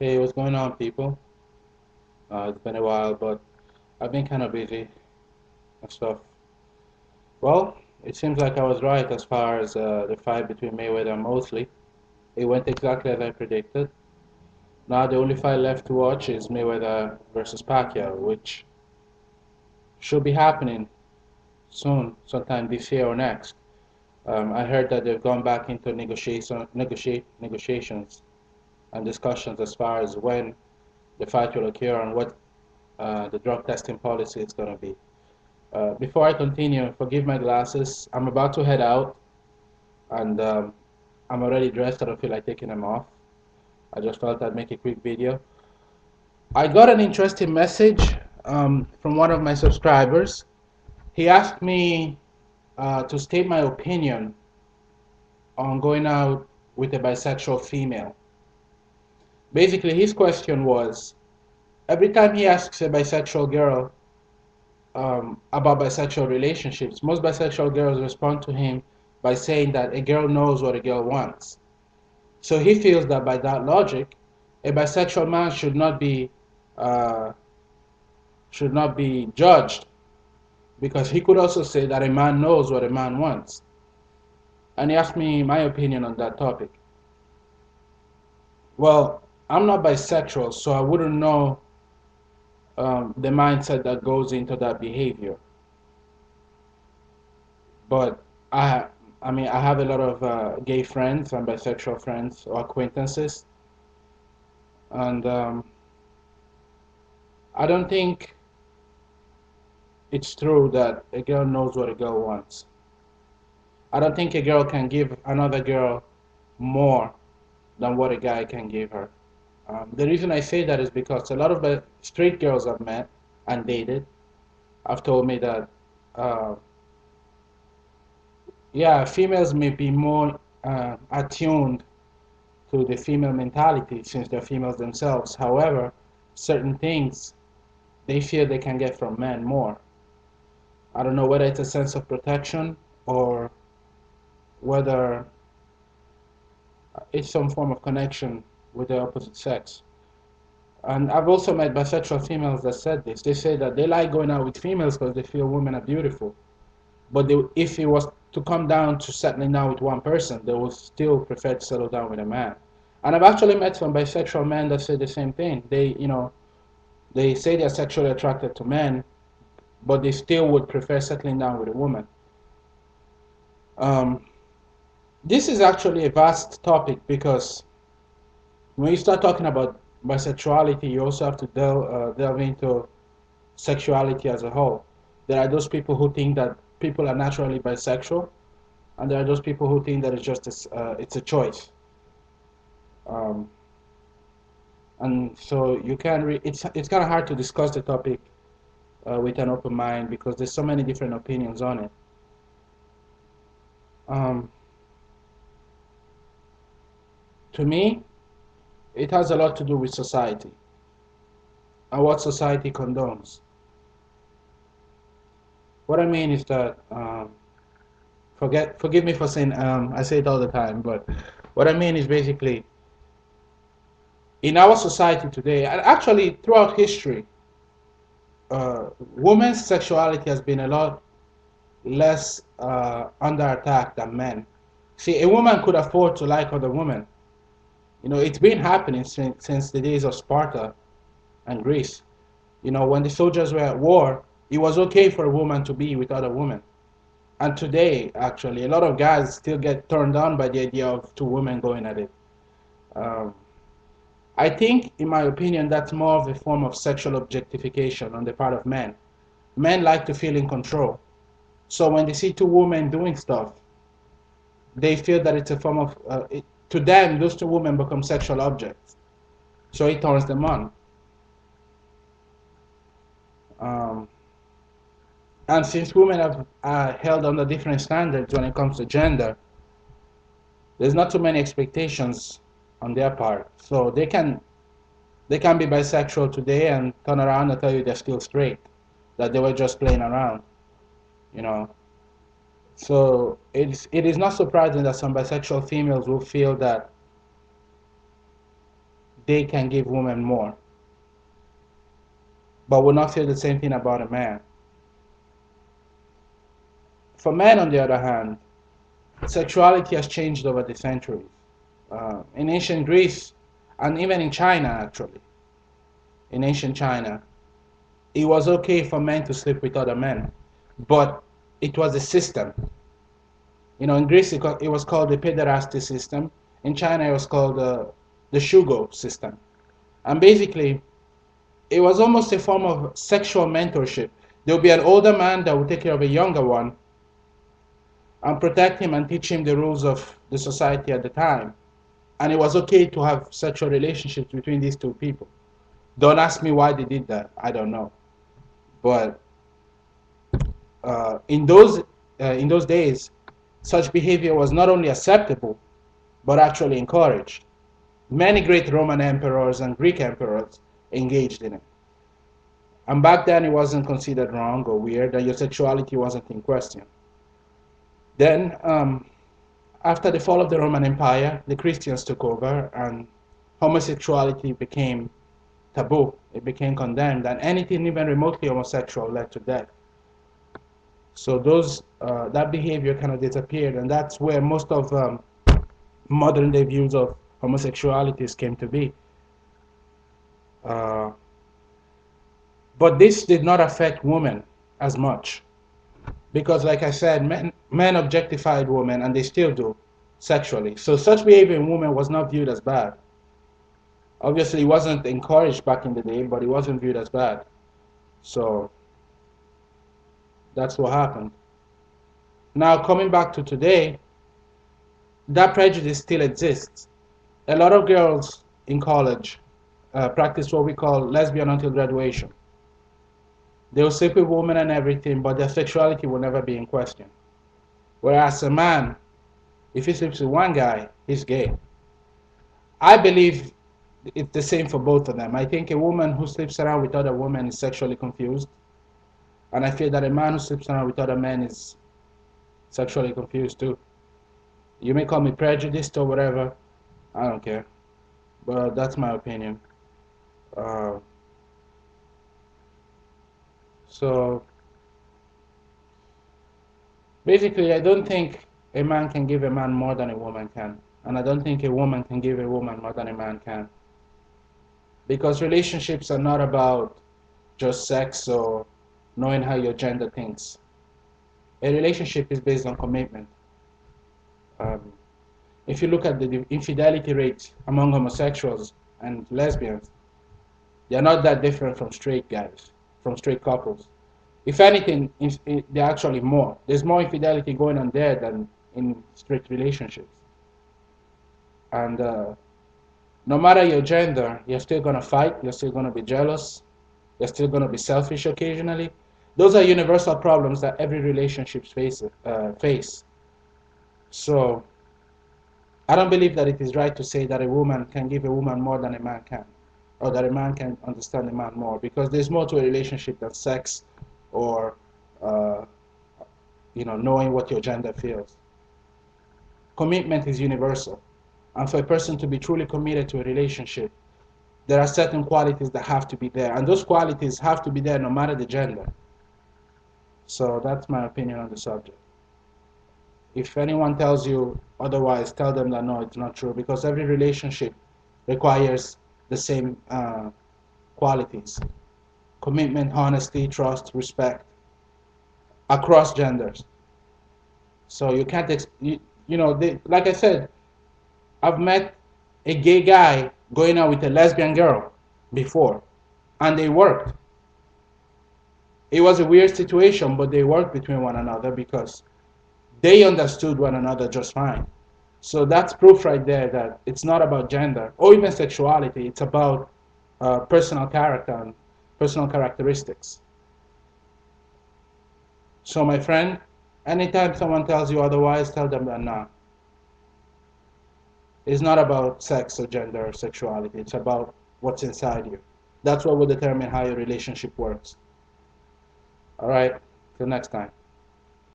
Hey, what's going on, people? It's been a while, but I've been kind of busy and stuff. Well, it seems like I was right as far as the fight between Mayweather and Mosley. It went exactly as I predicted. Now the only fight left to watch is Mayweather versus Pacquiao, which should be happening soon, sometime this year or next. I heard that they've gone back into negotiations and discussions as far as when the fight will occur and what the drug testing policy is going to be. Before I continue, forgive my glasses. I'm about to head out, and I'm already dressed. I don't feel like taking them off. I just felt I'd make a quick video. I got an interesting message from one of my subscribers. He asked me to state my opinion on going out with a bisexual female. Basically, his question was, every time he asks a bisexual girl about bisexual relationships, most bisexual girls respond to him by saying that a girl knows what a girl wants. So he feels that by that logic, a bisexual man uh, should not be judged because he could also say that a man knows what a man wants. And he asked me my opinion on that topic. Well, I'm not bisexual, so I wouldn't know the mindset that goes into that behavior. But I, I mean, I have a lot of gay friends and bisexual friends or acquaintances, and I don't think it's true that a girl knows what a girl wants. I don't think a girl can give another girl more than what a guy can give her. The reason I say that is because a lot of the straight girls I've met and dated have told me that, uh, yeah, females may be more attuned to the female mentality since they're females themselves. However, certain things they feel they can get from men more. I don't know whether it's a sense of protection or whether it's some form of connection with the opposite sex. And I've also met bisexual females that said this. They say that they like going out with females because they feel women are beautiful. But if it was to come down to settling down with one person, they would still prefer to settle down with a man. And I've actually met some bisexual men that say the same thing. They say they're sexually attracted to men, but they still would prefer settling down with a woman. Um, this is actually a vast topic because when you start talking about bisexuality, you also have to delve into sexuality as a whole. There are those people who think that people are naturally bisexual, and there are those people who think that it's a choice. Um, and so you can it's kind of hard to discuss the topic with an open mind because there's so many different opinions on it. Um, to me, it has a lot to do with society and what society condones. What I mean is that forgive me for saying I say it all the time, but what I mean is basically in our society today, and actually throughout history, women's sexuality has been a lot less under attack than men. See, a woman could afford to like other women. You know, it's been happening since the days of Sparta and Greece. You know, when the soldiers were at war, it was okay for a woman to be with other women. And today, actually, a lot of guys still get turned on by the idea of two women going at it. Um, I think, in my opinion, that's more of a form of sexual objectification on the part of men. Men like to feel in control. So when they see two women doing stuff, they feel that it's a form of, to them, those two women become sexual objects. So it turns them on. Um, and since women have held under different standards when it comes to gender, there's not too many expectations on their part. So they can be bisexual today and turn around and tell you they're still straight, that they were just playing around, you know. So it is not surprising that some bisexual females will feel that they can give women more, but will not feel the same thing about a man. For men, on the other hand, sexuality has changed over the centuries. In ancient Greece, and even in China, actually, in ancient China, it was okay for men to sleep with other men, but it was a system. In Greece, it was called the pederasty system. In China, it was called the shugo system. And basically, it was almost a form of sexual mentorship. There would be an older man that would take care of a younger one and protect him and teach him the rules of the society at the time. And it was okay to have sexual relationships between these two people. Don't ask me why they did that. I don't know. But in those days, such behavior was not only acceptable, but actually encouraged. Many great Roman emperors and Greek emperors engaged in it. And back then, it wasn't considered wrong or weird, and your sexuality wasn't in question. Then, after the fall of the Roman Empire, the Christians took over, and homosexuality became taboo. It became condemned, and anything even remotely homosexual led to death. So that behavior kind of disappeared, and that's where most of modern day views of homosexualities came to be. But this did not affect women as much, because, like I said, men objectified women, and they still do, sexually. So such behavior in women was not viewed as bad. Obviously, it wasn't encouraged back in the day, but it wasn't viewed as bad. So that's what happened. Now, coming back to today, that prejudice still exists. A lot of girls in college practice what we call lesbian until graduation. They'll sleep with women and everything, but their sexuality will never be in question. Whereas a man, if he sleeps with one guy, he's gay. I believe it's the same for both of them. I think a woman who sleeps around with other women is sexually confused. And I feel that a man who sleeps around with other men is sexually confused too. You may call me prejudiced or whatever. I don't care. But that's my opinion. Uh, so basically, I don't think a man can give a man more than a woman can. And I don't think a woman can give a woman more than a man can. Because relationships are not about just sex or knowing how your gender thinks. A relationship is based on commitment. If you look at the infidelity rate among homosexuals and lesbians, they're not that different from straight guys, from straight couples. If anything, they're actually more. There's more infidelity going on there than in straight relationships. And no matter your gender, you're still going to fight, you're still going to be jealous, you're still going to be selfish occasionally. Those are universal problems that every relationship face. So I don't believe that it is right to say that a woman can give a woman more than a man can, or that a man can understand a man more, because there's more to a relationship than sex or knowing what your gender feels. Commitment is universal, and for a person to be truly committed to a relationship, there are certain qualities that have to be there, and those qualities have to be there no matter the gender. So that's my opinion on the subject. If anyone tells you otherwise, tell them that no, it's not true, because every relationship requires the same qualities: commitment, honesty, trust, respect, across genders. So you can't, like I said, I've met a gay guy going out with a lesbian girl before, and they worked. It was a weird situation, but they worked between one another because they understood one another just fine. So that's proof right there that it's not about gender or even sexuality. It's about personal character and personal characteristics. So my friend, anytime someone tells you otherwise, tell them that nah. It's not about sex or gender or sexuality. It's about what's inside you. That's what will determine how your relationship works. All right, till next time.